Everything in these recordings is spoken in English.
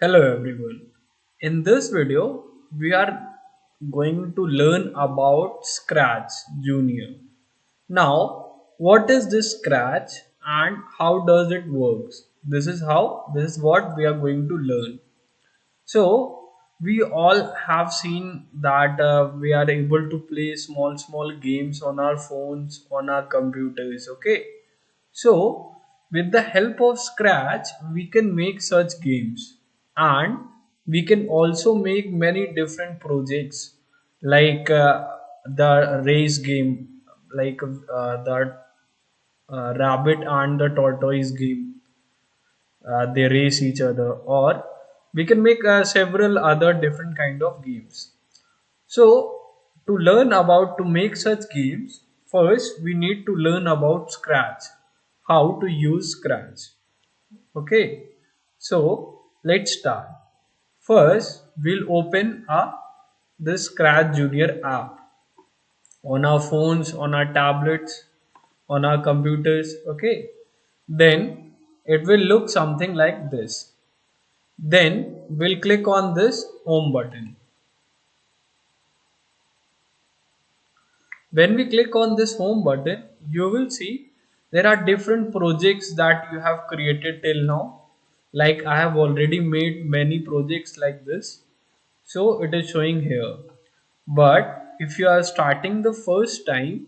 Hello everyone. In this video, we are going to learn about Scratch Junior. Now, what is this Scratch and how does it works? This is what we are going to learn. So, we all have seen that we are able to play small games on our phones, on our computers, okay? So, with the help of Scratch, we can make such games and we can also make many different projects like the race game, like the rabbit and the tortoise game. They race each other, or we can make several other different kind of games. So, to learn about to make such games, first we need to learn about Scratch, how to use Scratch. Okay, so let's start. First, we'll open this Scratch Junior app on our phones, on our tablets, on our computers. Okay, then it will look something like this. Then we'll click on this home button. When we click on this home button, you will see there are different projects that you have created till now. Like I have already made many projects like this. So it is showing here. But if you are starting the first time,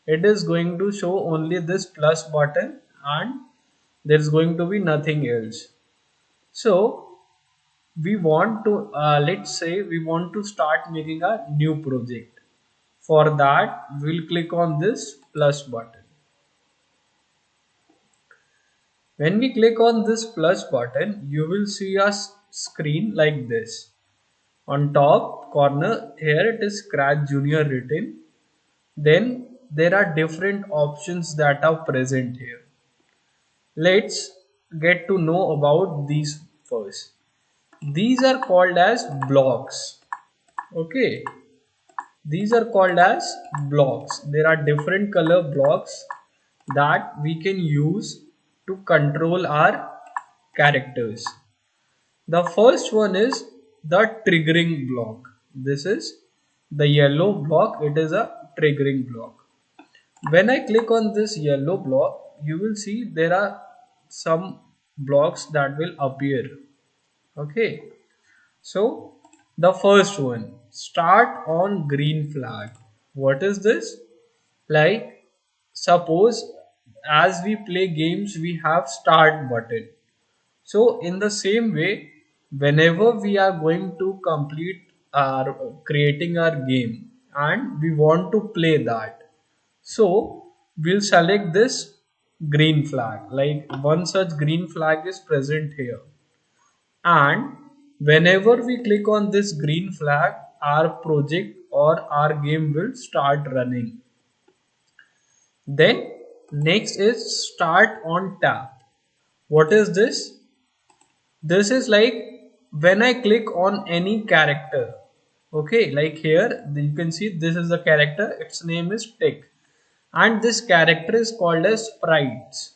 it is going to show only this plus button and there's going to be nothing else. So we want to, let's say we want to start making a new project. For that, we'll click on this plus button. When we click on this plus button, you will see a screen like this. On top corner, here it is Scratch Junior written. Then there are different options that are present here. Let's get to know about these first. These are called as blocks. Okay, these are called as blocks. There are different color blocks that we can use to control our characters. The first one is the triggering block. This is the yellow block. It is a triggering block. When I click on this yellow block, you will see there are some blocks that will appear. Okay. So the first one, start on green flag. What is this? Like suppose as we play games we have start button. So in the same way, whenever we are going to complete our creating our game and we want to play that, so we'll select this green flag. Like one such green flag is present here, and whenever we click on this green flag, our project or our game will start running. Then next is start on tap. What is this? This is like when I click on any character. Okay, like here you can see this is the character, its name is Tick, and this character is called as sprites.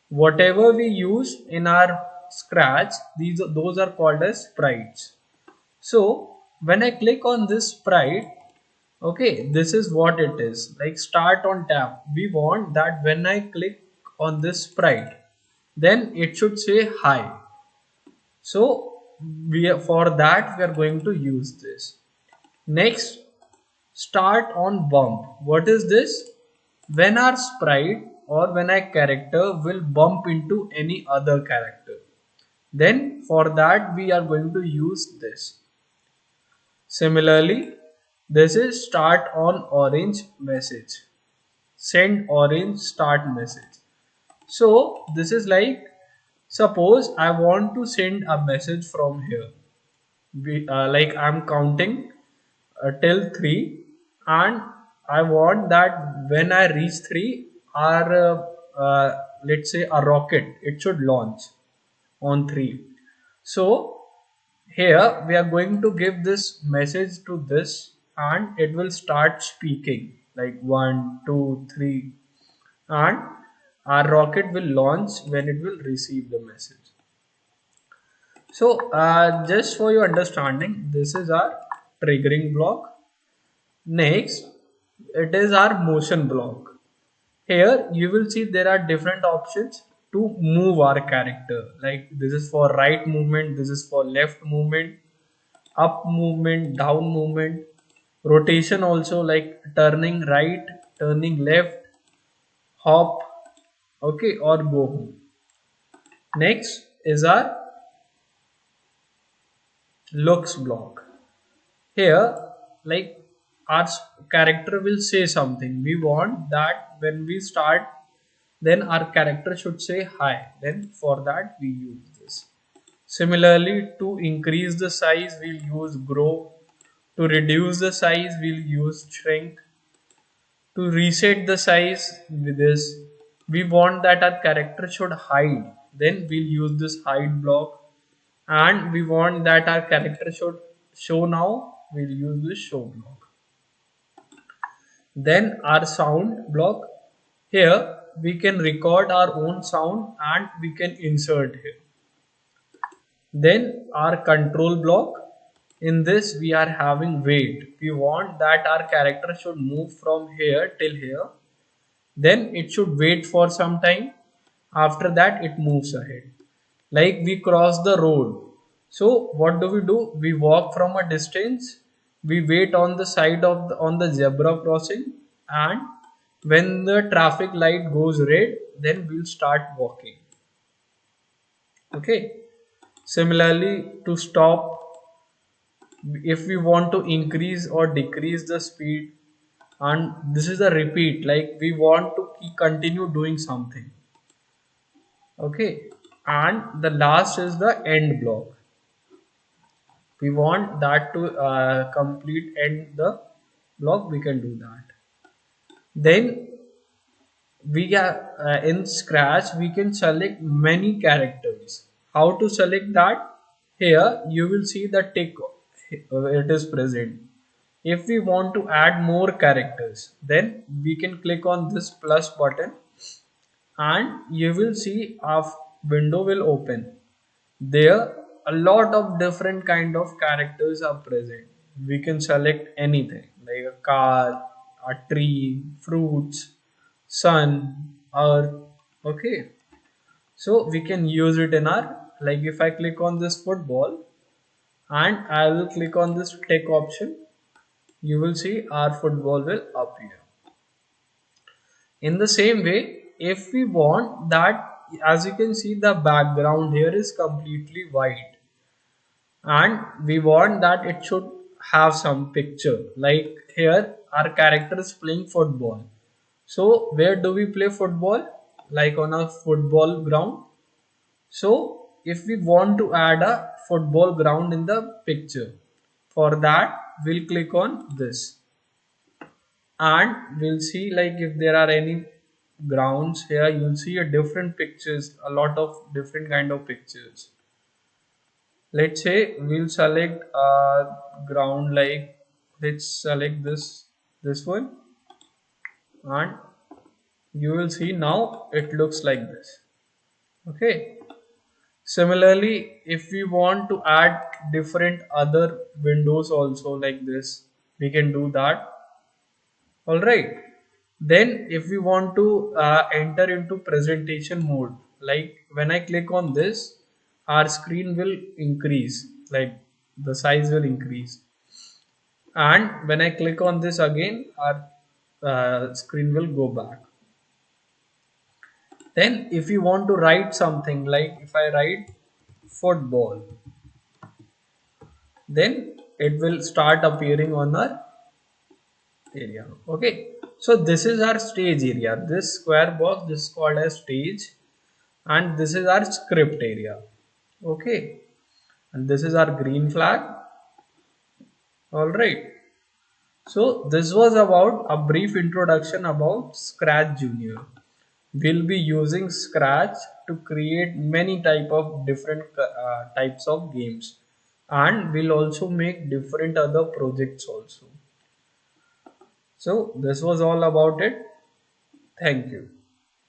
Whatever we use in our Scratch, those are called as sprites. So when I click on this sprite, okay, this is what it is. Like start on tap, we want that when I click on this sprite, then it should say hi. So for that we are going to use this. Next, start on bump. What is this? When our sprite or when a character will bump into any other character, then for that we are going to use this. Similarly, this is start on orange message. Send orange start message. So this is like, suppose I want to send a message from here. Like I'm counting till 3, and I want that when I reach 3, our let's say a rocket, it should launch on 3. So here we are going to give this message to this, and it will start speaking like 1, 2, 3, and our rocket will launch when it will receive the message. So just for your understanding, this is our triggering block. Next, it is our motion block. Here you will see there are different options to move our character. Like this is for right movement, this is for left movement, up movement, down movement, rotation also, like turning right, turning left, hop, okay, or go home. Next is our looks block. Here, like our character will say something. We want that when we start, then our character should say hi. Then for that we use this. Similarly, to increase the size, we'll use grow. To reduce the size, we'll use shrink. To reset the size with this, we want that our character should hide. Then we'll use this hide block. And we want that our character should show now. We'll use this show block. Then our sound block. Here we can record our own sound and we can insert here. Then our control block. In this we are having wait. We want that our character should move from here till here. Then it should wait for some time. After that it moves ahead. Like we cross the road. So what do? We walk from a distance. We wait on the side of on the zebra crossing, and when the traffic light goes red, then we'll start walking. Okay. Similarly, to stop, if we want to increase or decrease the speed, and this is a repeat, like we want to continue doing something. Okay, and the last is the end block. We want that to complete end the block, we can do that. Then we are in scratch we can select many characters. How to select that? Here you will see the tick, it is present. If we want to add more characters, then we can click on this plus button and you will see a window will open. There a lot of different kind of characters are present. We can select anything like a car, a tree, fruits, sun, earth. Okay, so we can use it in our, like if I click on this football and I will click on this tech option, you will see our football will appear. In the same way, if we want that, as you can see the background here is completely white and we want that it should have some picture, like here our character is playing football. So where do we play football? Like on a football ground. So if we want to add a football ground in the picture, for that we'll click on this and we'll see like if there are any grounds here. You'll see a different pictures, a lot of different kind of pictures. Let's say we'll select a ground, like let's select this one and you will see now it looks like this. Okay, similarly if we want to add different other windows also like this, we can do that. All right, then if we want to enter into presentation mode, like when I click on this, our screen will increase, like the size will increase, and when I click on this again, our screen will go back. Then if you want to write something, like if I write football, then it will start appearing on our area. Okay, so this is our stage area. This square box, this is called as stage, and this is our script area. Okay, and this is our green flag. All right, so this was about a brief introduction about Scratch Junior. We'll be using Scratch to create many type of different types of games, and we'll also make different other projects also. So this was all about it. Thank you.